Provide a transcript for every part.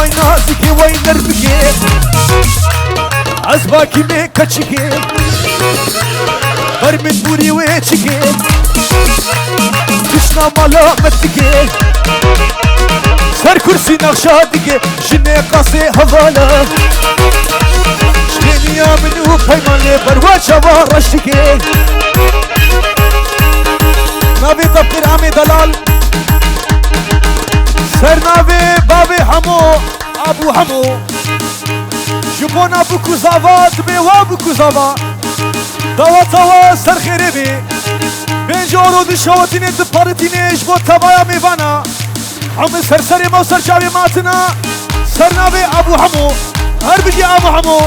وای نازکی وای نرمکی از باکی می کچکی برمت بوری و چکی کشنا مالا متکی سر کرسی نقشا دیگه جنه قاسه حوالا شنیا منو پیمانه بروا چوا رشتکی ناوی تبقیر عمی دلال سر ناوی بابی همو ابو همو جبون ابو کزاوا دبی و ابو کزاوا دوا توا سر خیره بی بینجارو دی شواتینه دی پارتینه جبو تبایا میوانا همه سر سر ما سر چاوی ماتنا سر ناوی ابو همو هر بگی ابو همو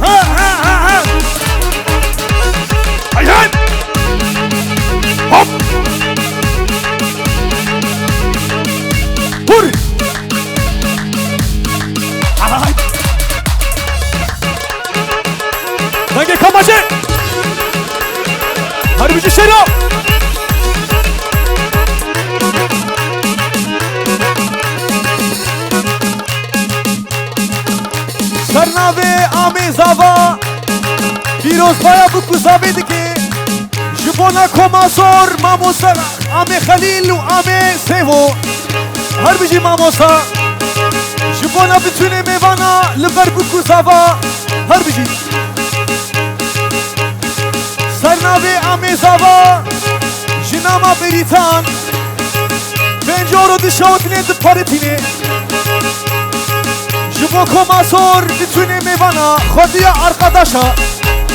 ها ها ها ها هیان هوب بور هاي دنگه کماشه هر بگی شیرا سرناوه آمی زاوا بیروز بایا بکو زاوه دیگه جبونا کماسور ماموسا آمی خلیل و آمی سیوو هر بجی ماموسا جبونا بتونه میوانا لبر بکو زاوا هر بجی سرناوه آمی زاوا جناما بریتان بینجارو دشاوتینه دپارتینه جبو کماسور بتونه میوانا خودیا arkadaşa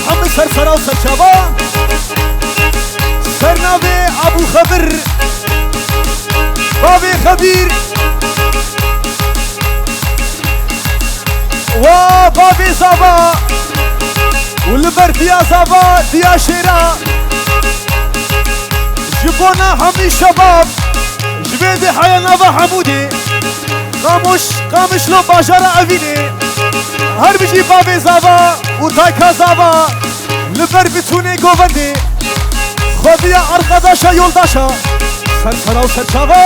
همه سرسرا و سرچابا سرناوه ابو خبر بابی خبیر و بابی زابا و لبر دیا زابا دیا شیرا جبونا همی شباب جبید حیاناوه حمودی قامش لو باجارا اوینه هر بجی بابی زابا و تایکا زابا لبر بتونه گوونده خودیا arkadaşa yoldaşa سرسرا و سرچاوا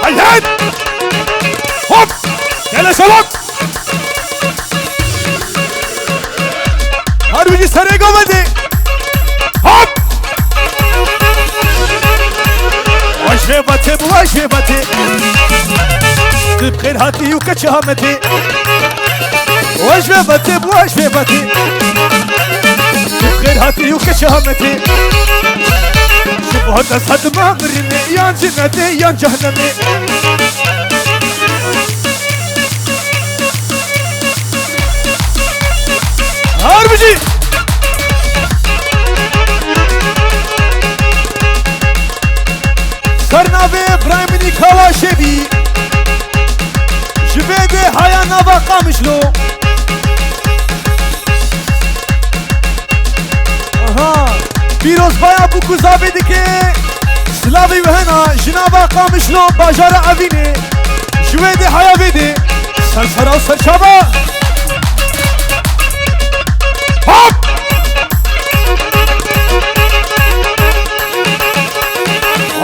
هیهد هوب گله شباب هر بجی سره گوونده هوب وجبتي بوجبتي تبخير هاتي وكشامتي وجبتي بوجبتي تبخير هاتي وكشامتي شبهة صد ما مرمي يان جنتي يان جهنمي هاربجي سرناوه برايمني كواشبي جبيده هيا نافا قامشلو اها بيروز بايا بوكو زابيدي كي سلاوي وهنا جنافا قامشلو باجارة اويني جبيده هيا بيدي سرسرا و سرشابا هوب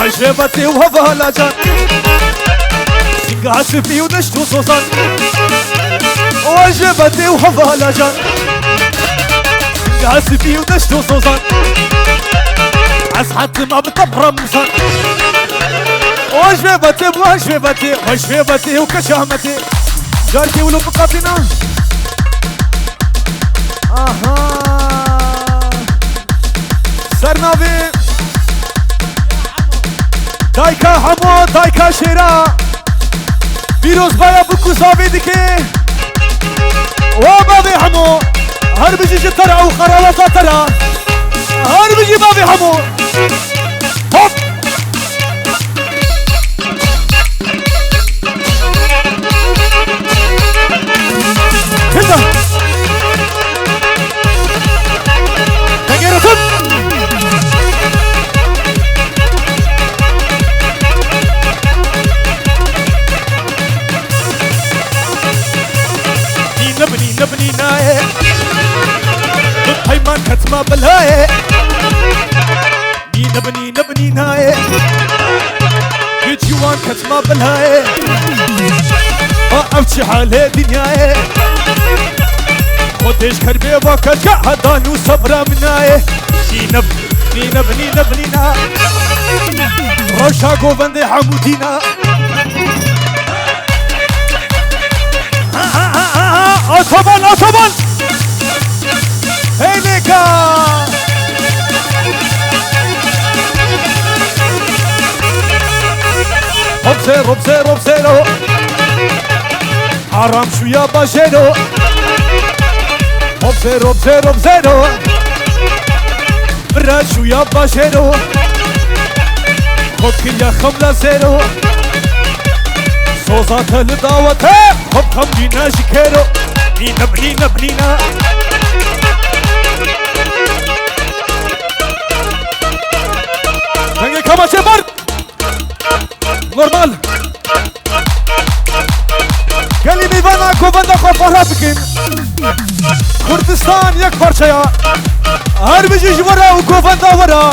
وجبتي وهذا جان سنقاسفي ودشتو صوصان وجبتي وهذا جان سنقاسفي ودشتو صوصان عسحت ما بطبرم صان وجبتي وكشامتي جارتي ولو بقاتنا اها سرناوي دایکا همو دایکا شیرا بیروز بایا بکو زاویدی که و بابی همو هر بجی جترا و خرالتا ترا هر بجی بابی همو هوب هنده تنگیرتون نبني نايه بطيمان كتما بالهايه نبني نايه ما بالها أبكي حالي دنياي خودش كربي وقت قعدان وصبرا مناي نينب نينب نينب نينا روشا قوبندي حمودينا أطبان أطبان هينيكا روبزيرو بزيرو بزيرو حرام شوية باجيرو روبزيرو بزيرو بزيرو برا شوية باجيرو خود كليا خملة زيرو صوزات لدعوته خب خمدينا جكيرو نينا بنينا بنينا تنجي كما برد نورمال قالي ميفانا كوفندا خوفها بكين كردستان يك برشايا هر بجيش ورا وكوفندا ورا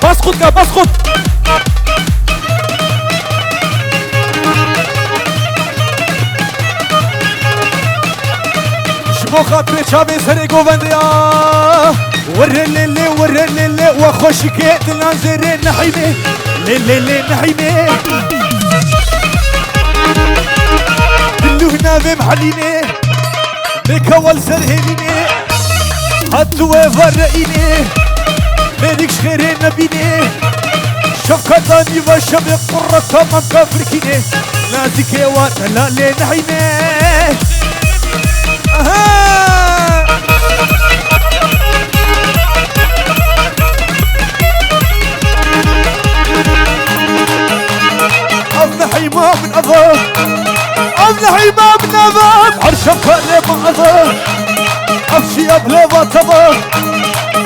بسقط كا بسقط شبو خاطري شابي سري كوفنديا ورللي ورللي وخوشكي تنازري نحيمي لللي نحيمي دلو هنا بمحليني بكوال سرهيني هاتوا فرقيني مالكش خير نبيني شفقتاني وشبي قرة من كفركيني نازكي واتلا لي نحيمي أفنحي ما من أضاف أفنحي ما من أضاف عرشك لي ما أضاف أفشي أبلوبة تضاف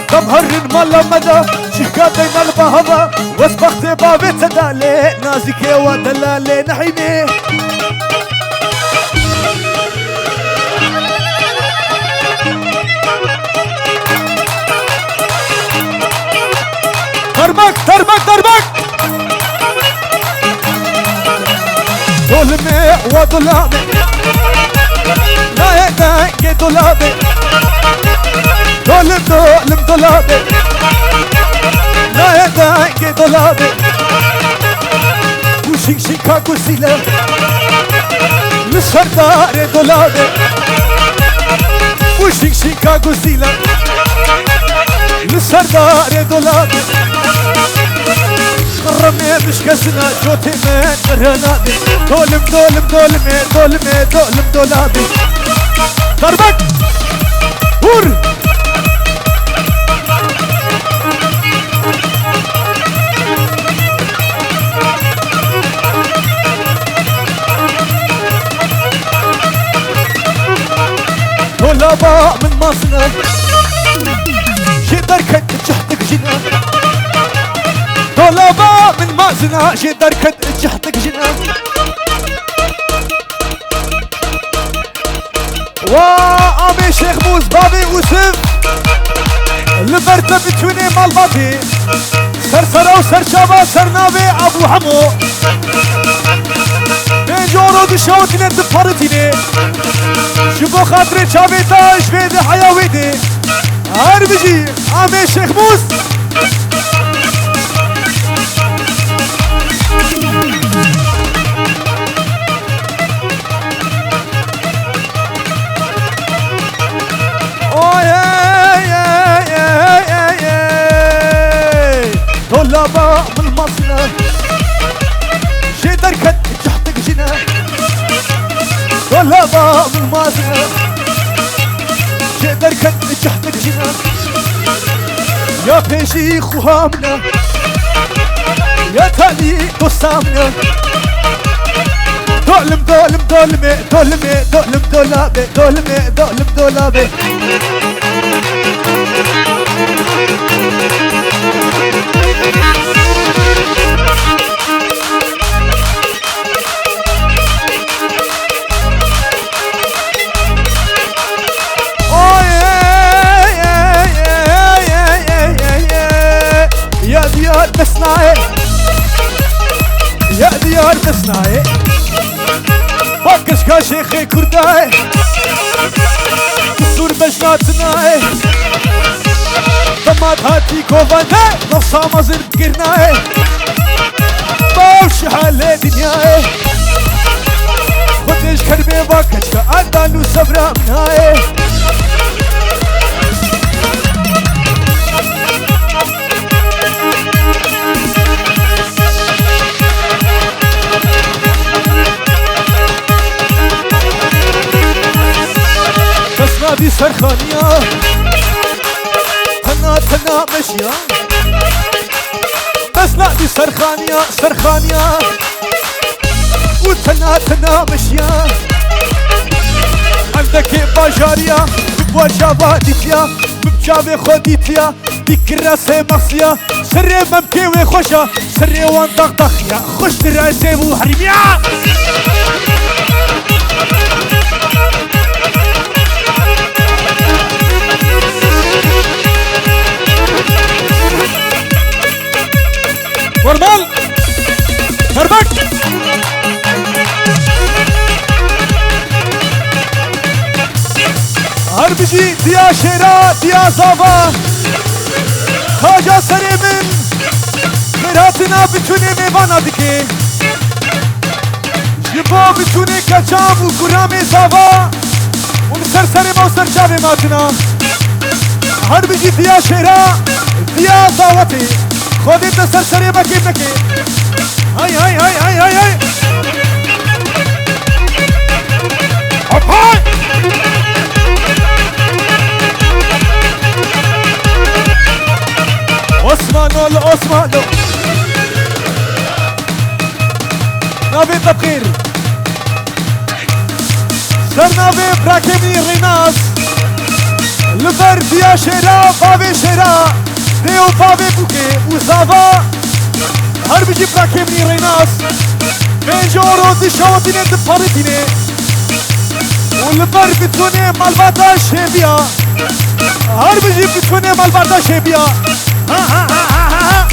تمهرن مالا مدى شكا دينا البهضة واسبخت بابي تدالي نازكي ودلالي نحيمي دربك دربك دربك ظلمي وظلامي لا يدعي ظلامي ظلم ظلم ظلامي لا يدعي ظلامي وشيك شيكا كسيلة للشردار ظلامي وشيك شيكا كسيلة للشردار ظلامي رمي مش كسنا جوتي من رنابي دولم دولم دولمي دولمي دولم دولابي ضربك ور دولابا من مصنع شدر كنت جحتك جنا طلبة من مازنا شدر كد جحتك جنا وامي شيخ موز بابي وسف لبرتب توني مال بابي سرسرة وسرشابة سرنابي ابو حمو بين جورو دشوتني دفرتني شبو خاطري شابي تاش بيدي حياويدي هربجي امي شيخ موز طلبة من مصنع شدر كد جحتك جنا طلبة من مصنع شدر كد جحتك جنا يا بيشي خوامنا يا تالي قصامنا دولم دولم دولمي دولمي دولم دولابي دولمي دولم دولابي ناي باكش كاشيخي كرداي سور بجنات ناي دمات هاتي كوفاناي نفسا مزر بقرناي باوش حالي دنياي خدش كربي باكش كأدانو سبرا مناي دي سرخانية تنا مشيا بس لا دي سرخانية وتنا مشيا عندك باجاريا بواجابا ديتيا ببجابي خوديتيا ديك الراسي مصيا سري ممكي وخوشا سري وان دغدغيا خوش دراسي وحرميا نورمال هربك هربجي ديا شيرا ديا زافا هاجا سري من خيراتنا بتوني ميوانا ديكي جبو بتوني كجام وكرامي زافا ومسر سري موسر جابي ماتنا هربجي ديا شيرا ديا زاوتي خودی تسر سری بکی نکی هاي هاي هاي هاي هاي هاي هاي هاي عثمانو نابي تبخير سر نابي براكمني ريناس لبر ديا شيرا بابي شيرا ديو بابي بوكي وزافا هربجي براكمني ريناس بينجورو دي شوتيني دي باريتيني والبر بتوني مالباتا شيبيا هربجي بتوني مالباتا شيبيا ها ها ها ها ها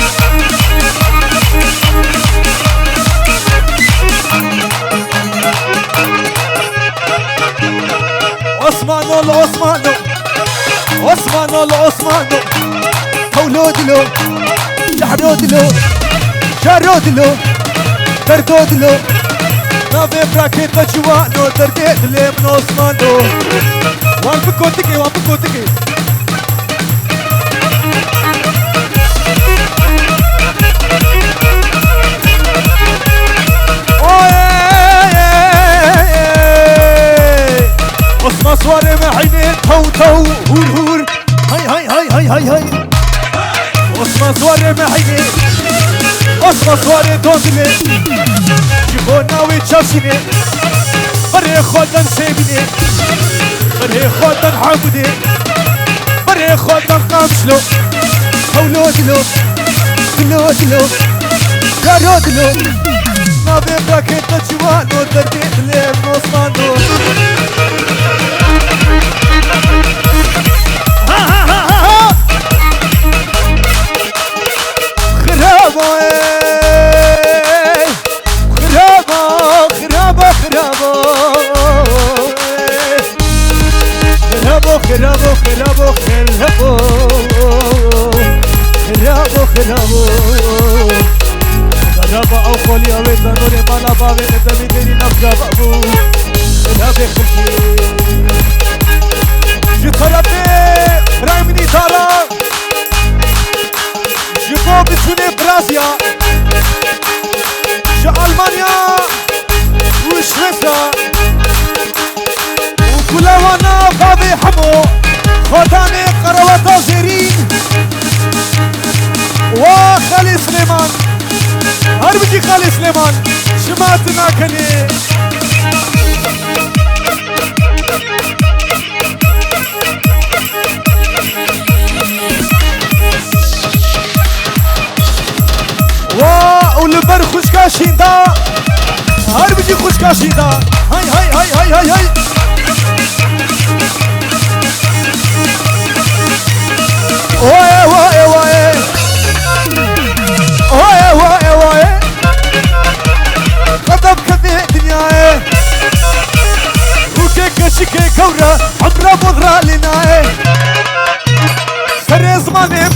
عثمانو هولودلو جحرودلو جارودلو دردودلو نافي براكيت بجوانو درديدلي من عثمانو وان بكوتكي عثمان سواري معيني تو هور هاي عثمان سواري معيني عثمان سواري دودلي جيبونا ويتشافشيني بري خودن سيبني بري خودن حامدي بري خودن قامشلو هولودلو دلودلو جارودلو نابي براكيت جوانو درديدلي من عثمانو خرابو او خولي اوي تنوري مانا بابي ندمي ديري نفجا بابو خرابي خلقي جي طرفي رايمني تارا جيبو بتوني برازيا جي المانيا وشويسرا وكلاوانا بابي حمو خداني قروة زيرين وخالي سليمان هربجي خالي سليمان شماتنا كني والبر خوشكاشين دا هربجي خوشكاشين دا هاي واي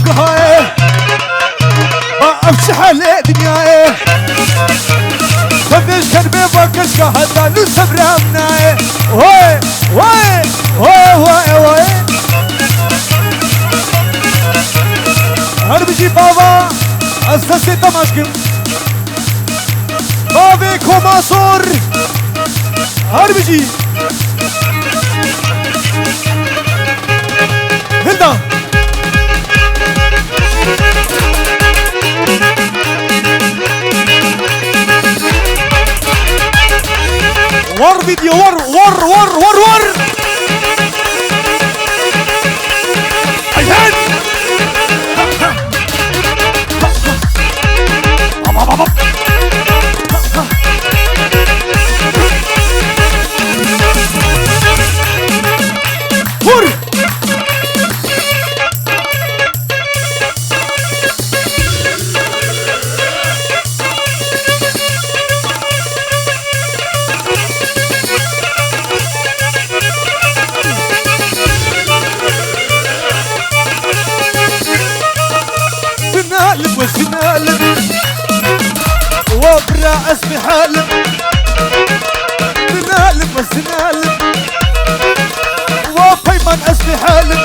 قهاي ما أفشح على دنياي فبيش كان بيفكرش كهدا نسبر همناي وي وي وي وي وي هربجي بابا أساسي تماشكم بابي كوماسور هربجي هلدا ور فيديو ور عشان ور سنالب وسنالب وبرا اسمي حالب سنالب وسنالب وبيمن اسمي حالب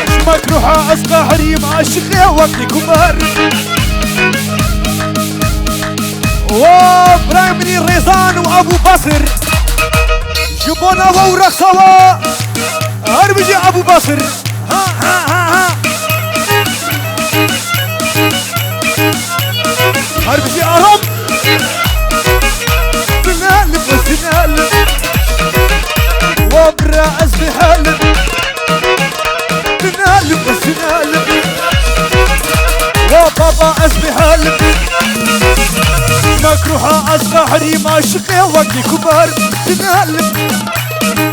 شمك روحا اسقى حريم عاشق يا وقتي كبار وبرايمني ريزان وابو بصر جبونا وورق سوا هربجي ابو بصر ها ها ها ها هربجي أرم سنالب وسنالب وبرا أسبي حالب سنالب وسنالب وبابا أسبي حالب مكروحة أسبى حريم عاشقي وقتي كبار سنالب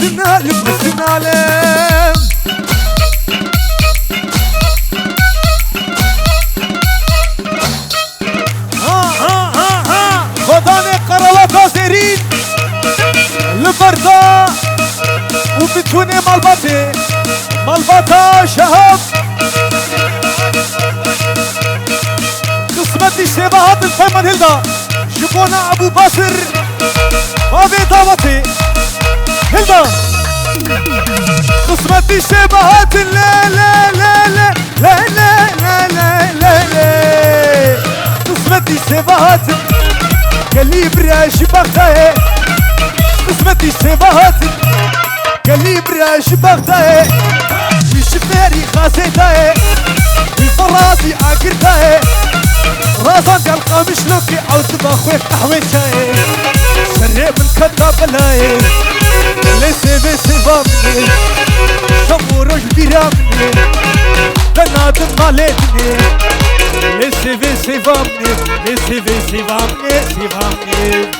سنالب وسنالب خداني قروات زيرين لبردا وبتوني مالباتي شهاب قسمتي شبهات الفيمن هلدا جبونا ابو بصر بابي دعوتي هلدا قسمتي شبهات لا لا لا لا لا لا لا لا لا قسمتي شبهات كاليبرا شبغتها قسمتي شبهات كاليبرا شبغتها وشفاري خاسيتها وفراسي عاقرتها راسان تلقى مشلوكي عاوز باخوك قحوتها سريب الكتاب بلاي ليسي بيسي بامني شموروش بيرامني تنادم مالتني ليسي بيسي بامني ليسي بيسي بامني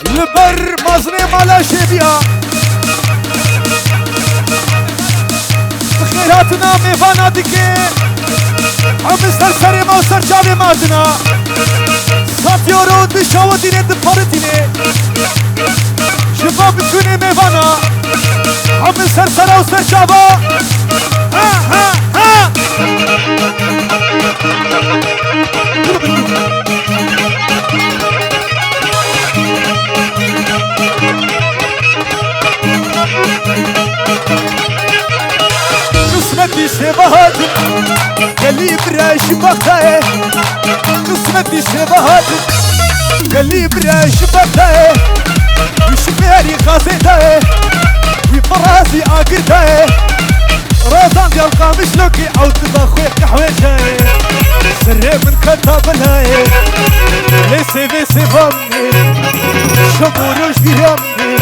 البر مزني مالا شبيا خيراتنا ميفانا ديكي عم سرسري ما وسرجابي مادنا ساتيورو دشاو ديني دفارتيني شباب بتوني ميفانا عم سرسري وسرجابا ها ها ها قسمتي شبهات كاليبرا شبهتها قسمتي شبهات كاليبرا شبهتها وشفاري خاسيتها وفراسي عاقرتها راسان يلقى مشلوكي عاود باخوك قحوتها سري من كتاب الهاي ليسي بيسي بامني شموروش بيرامني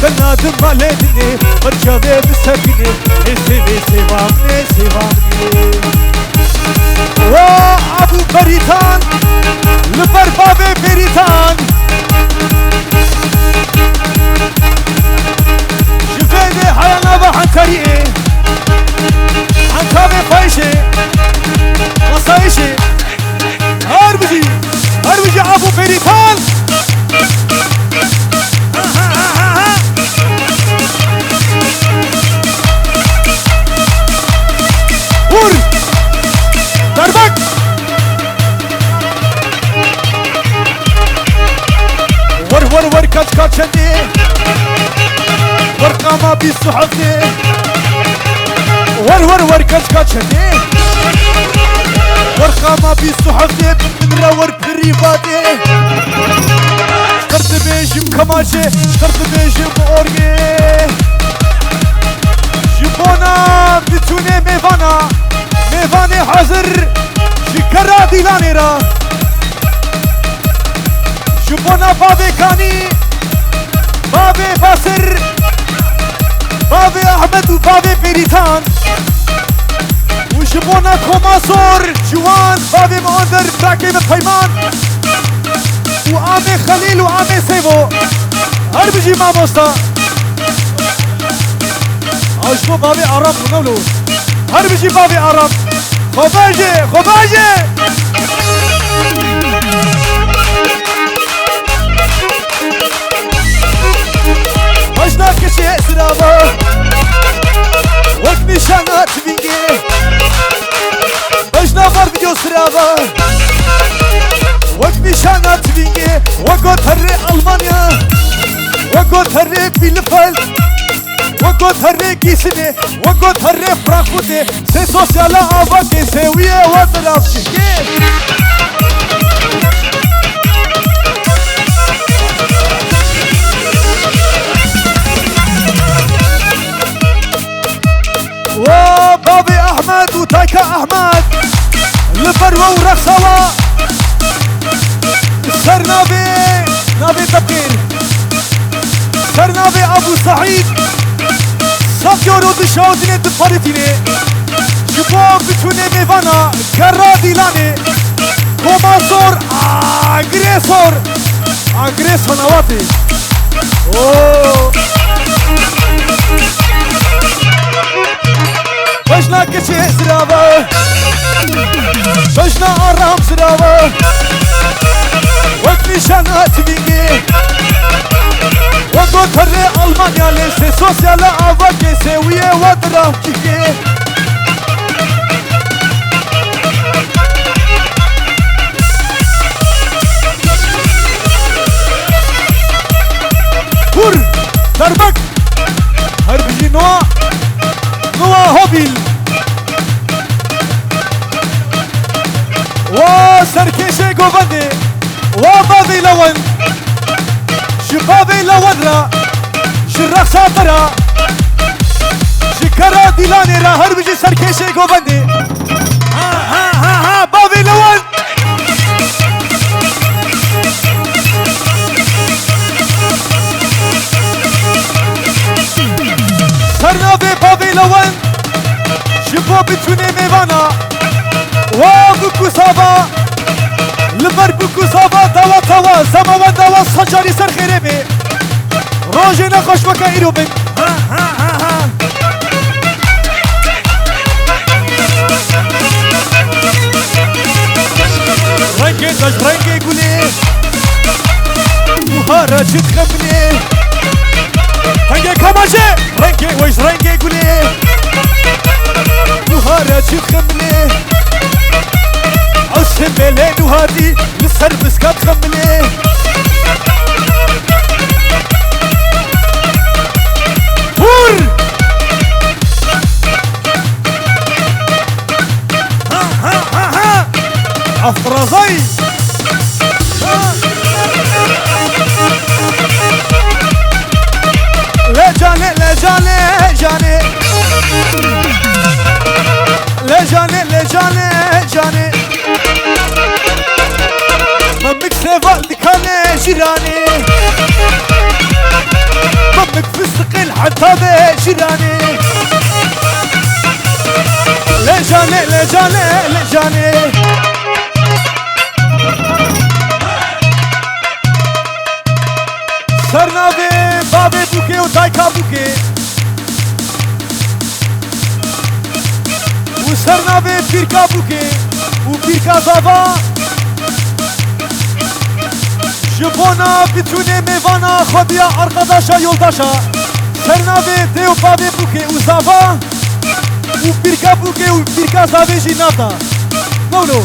بنادم مالتني مركبي بسكني ليسي بيسي بامني وابو بريتان لبربابي بريتان شفيني حيانا بحن طريقي عن كامي فايشي وصايشي هربجي ابو بريتان كچكا چندي ورقاما بيستو حفتي ور كچكا چندي ورقاما بيستو حفتي من رور بريفاتي شكرت بيجم كماشي شكرت بيجم اورجي جبونا بتوني ميفاني حاضر شكرا ديلاني را جبونا بابي كاني بابي باسر بابي احمد وبابي بيريتان وجبونا كوماسور جوان بابي مؤندر براكي بقيمان وعامي خليل وعامي سيفو هربجي ماموستا عجبو بابي عرب ونولو هربجي بابي عرب خباجي وجنا كشي سرابا وك نشانات بينجي وجنا بار فيديو سرابا وك نشانات بينجي وكو تري ألمانيا وكو تري بيلفل وكو تري كيسني وكو تري فرانكفورتي سي سوسيالا افاكي سي ويه وطرافشي بابي احمد وتايكا احمد لفروا ورخصوا سر نابي تبقير سر نابي ابو سعيد صفيورو دشاودني دفارتيني جبو بتوني ميفانا كرا ديلاني كوماسور اغريسور نواتي بجنا كشي سرابا بجنا عرام سرابا وقت نشانات بيجي وقت تري ألمانيا لسي سوسيالا عفاكي سوية ودرام كيكي هور دربك هربجي نوا هوبيل وسركيشي قوبندي وبابي لون شبابي لون شرخصة ترى شكرا ديلاني را هربجي سركيشي قوبندي ها بابي لون سرنابي بابي لون شبو بتوني ميفانا وبكو سابا لبر بكو سابا توا زمان دوا سجاري سر خيرمي روجي نخوش بكا ايرو بن رنگي داش رنگي قولي وهارا جد خمني رنگي كماشي رنگي ويش رنگي قولي وهارا جد خمني عسهم بلين وهادي لسر بسكات خمني هور ها افرازي لجاني ممك سيفا لكاني جيراني ممك فستقل حتى بجيراني لجاني سرنابي بابي بوكي وتايكا بوكي وسرنابي بيركا بوكي وبيركا زافا جبونا بتوني ميفانا خوديا arkadaşa yoldaşa سرنابي ديو بابي بوكي وزافا وبيركا بوكي وبيركا زافي جيناتا نولو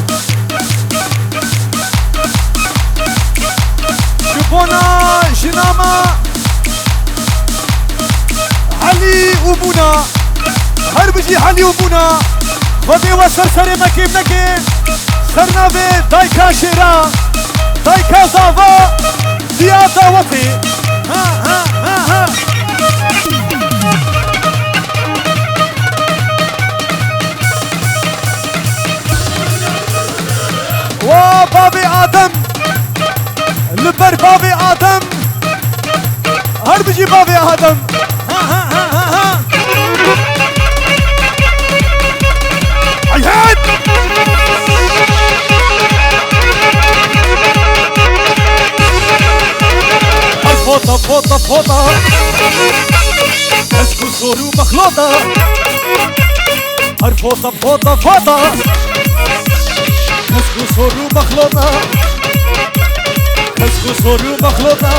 جبونا جناما علي ومونا هربجي علي ومونا ودي وسر سري مكيب نكيب سرنا بي دايكا شيرا دايكا زافا زيادة وفي ها ها ها ها وبابي آدم لبر بابي آدم هربجي بابي آدم ها ها ها ها ها عياد الفوطة فوطة فوطة اسكو صورو مخلوطة الفوطة فوطة فوطة اسكو صورو مخلوطة اسكو صورو مخلوطة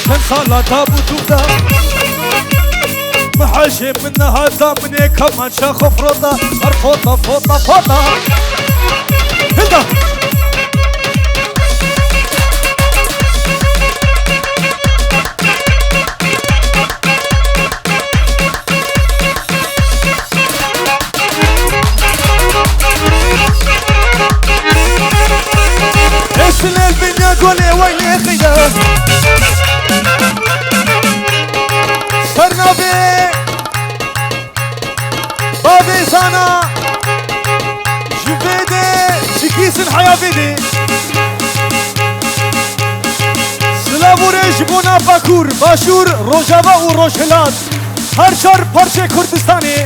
شن سلطة بوتوطة محاشي منها زامني كمان شاخو فروطة الفوطة فوطة فوطة هدا اسلال بنيا قولي ويلي خيدا صرنا بابي زانا جفيدي شكيس الحياة فيدي سلابوري جبونا باكور باشور روجابا وروجهلات هر شهر پارچه کردستانی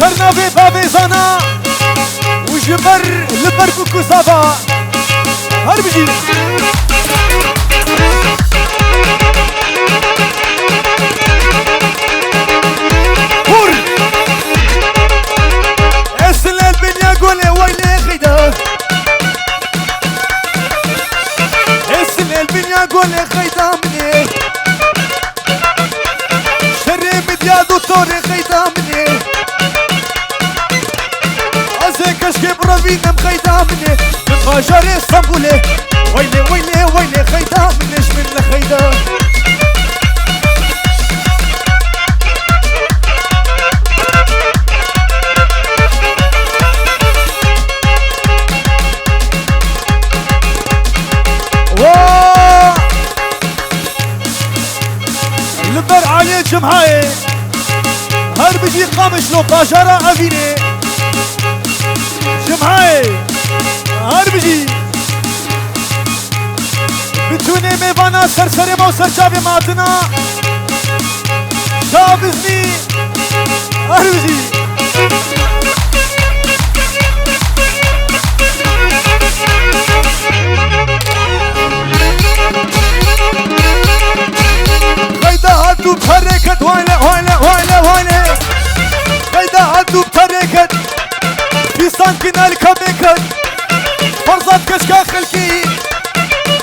صرنا بابي زانا وجبر لبر بكوزابا هربجي هور اسلال بنيا قولي ويلي خيدا اسلال بنيا قولي خيدا مني شري مديا دكتوري خيدا مني ازي كشكي برافينا مخيدا مني من غجر اسطنبولي ويلي ويلي ويلي خيدا منيش من لخيدا لبر علي جمعاي هربجي قامش لو باجارة افيني جمعاي هربجي بتوني ميبانا سرسري مو سرشابي ماتنا شابزني هربجي غيدا هاتو بحركت ويلة ويلة ويلة ويلة غيدا هاتو بحركت بيستان كنال كميكت فرصة كشكا خلكي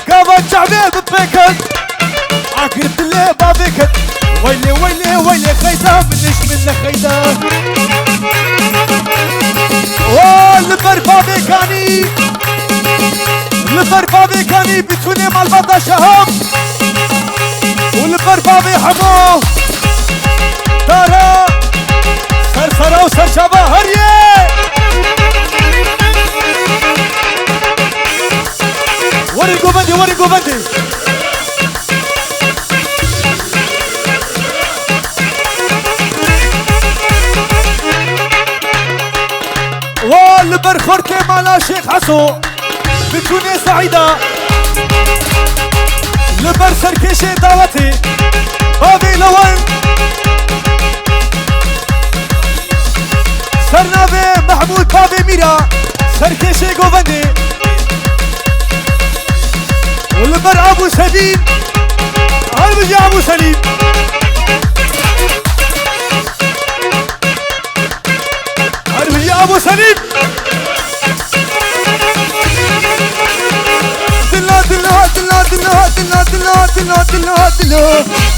كابا شعبي ببيكت عقرت اللي بابيكت ويلي ويلي ويلي خيدا منش من خيدا لبر بابي كاني لبر بابي كاني بتوني مال بطا شهاب ولبر بابي حمو دارا سرسرة وسرشابة هريه وري قوبندي وري قوبندي والبر خورتي مالا شيخ حسو بتوني سعيدة لبر سركشي دعوتي بابي لون سرنابي محمود بابي ميرا سركشي قوبندي ولبر ابو سليم هربجي ابو سليم هربجي ابو سليم دلا دلا دلا دلا دلا دلا دلا دلا دلا